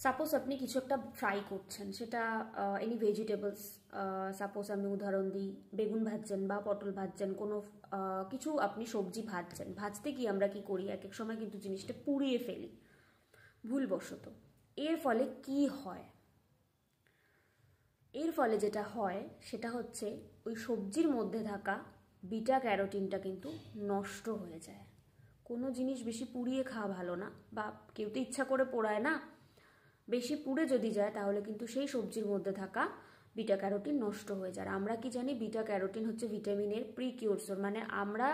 Suppose আপনি কিছু একটা ফ্রাই করছেন, সেটা এনি ভেজিটেবলস, সাপোজ আমি উদাহরণ দিই, বেগুন ভাজছেন বা পটল ভাজছেন, কোনো কিছু আপনি সবজি ভাজছেন, ভাজতে গিয়ে আমরা কি করি, এক এক সময় কিন্তু জিনিসটা পুড়িয়ে ফেলি ভুলবশত। এর ফলে কি হয়? এর ফলে যেটা হয় সেটা হচ্ছে ওই সবজির মধ্যে থাকা বিটা ক্যারোটিনটা কিন্তু নষ্ট হয়ে যায়। কোনো জিনিস বেশি পুড়িয়ে খাওয়া ভালো না, বা কেউ তো ইচ্ছা করে পোড়ায় না, বেশি পুড়ে যদি যায় তাহলে কিন্তু সেই সবজির মধ্যে থাকা বিটা ক্যারোটিন নষ্ট হয়ে যায়। আমরা কি জানি, বিটা ক্যারোটিন হচ্ছে ভিটামিনের প্রিকিউরসর, মানে আমরা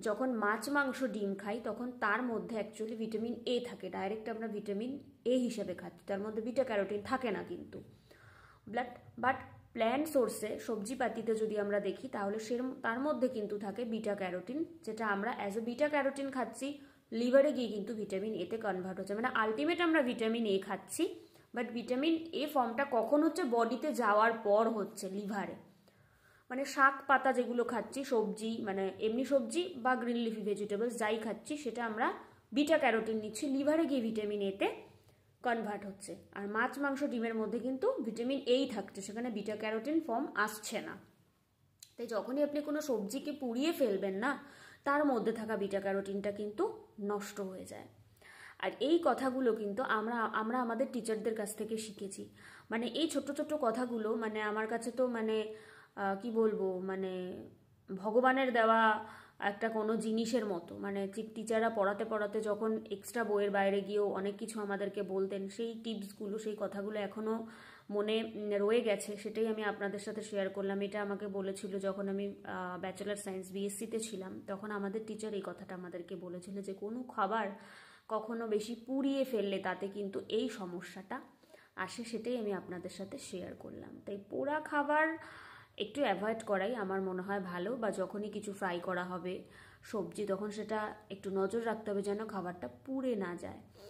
যখন মাছ মাংস ডিম খাই তখন তার মধ্যে অ্যাকচুয়ালি ভিটামিন এ থাকে, ডাইরেক্ট আমরা ভিটামিন এ হিসেবে খাচ্ছি, তার মধ্যে বিটা ক্যারোটিন থাকে না কিন্তু। বাট প্ল্যান্ট সোর্সে সবজিপাতিতে যদি আমরা দেখি তাহলে তার মধ্যে কিন্তু থাকে বিটা ক্যারোটিন, যেটা আমরা অ্যাজ এ বিটা ক্যারোটিন খাচ্ছি, লিভারে গিয়ে কিন্তু ভিটামিন এতে কনভার্ট হচ্ছে। মানে আলটিমেট আমরা ভিটামিন এ খাচ্ছি, বাট ভিটামিন এ ফর্মটা কখন হচ্ছে, বডিতে যাওয়ার পর হচ্ছে লিভারে। মানে শাক পাতা যেগুলো খাচ্ছি, সবজি মানে এমনি সবজি বা গ্রিন লিফি ভেজিটেবলস যাই খাচ্ছি, সেটা আমরা বিটা ক্যারোটিন নিচ্ছি, লিভারে গিয়ে ভিটামিন এতে কনভার্ট হচ্ছে। আর মাছ মাংস ডিমের মধ্যে কিন্তু ভিটামিন এই থাকছে, সেখানে বিটা ক্যারোটিন ফর্ম আসছে না। তাই যখনই আপনি কোনো সবজিকে পুড়িয়ে ফেলবেন না, তার মধ্যে থাকা বিটা ক্যারোটিনটা কিন্তু নষ্ট হয়ে যায়। আর এই কথাগুলো কিন্তু আমরা আমরা আমাদের টিচারদের কাছ থেকে শিখেছি। মানে এই ছোট্ট ছোট্ট কথাগুলো মানে আমার কাছে তো মানে কি বলবো, মানে ভগবানের দেওয়া একটা কোনো জিনিসের মতো। মানে টিচাররা পড়াতে পড়াতে যখন এক্সট্রা বইয়ের বাইরে গিয়েও অনেক কিছু আমাদেরকে বলতেন, সেই টিপসগুলো, সেই কথাগুলো এখনও মনে রয়ে গেছে। সেটাই আমি আপনাদের সাথে শেয়ার করলাম। এটা আমাকে বলেছিল যখন আমি ব্যাচেলার সায়েন্স বিএসসিতে ছিলাম, তখন আমাদের টিচার এই কথাটা আমাদেরকে বলেছিল যে কোনো খাবার কখনো বেশি পুড়িয়ে ফেললে তাতে কিন্তু এই সমস্যাটা আসে। সেটাই আমি আপনাদের সাথে শেয়ার করলাম। তাই পোড়া খাবার একটু অ্যাভয়েড করাই আমার মনে হয় ভালো, বা যখনই কিছু ফ্রাই করা হবে সবজি, তখন সেটা একটু নজর রাখতে হবে যেন খাবারটা পুড়ে না যায়।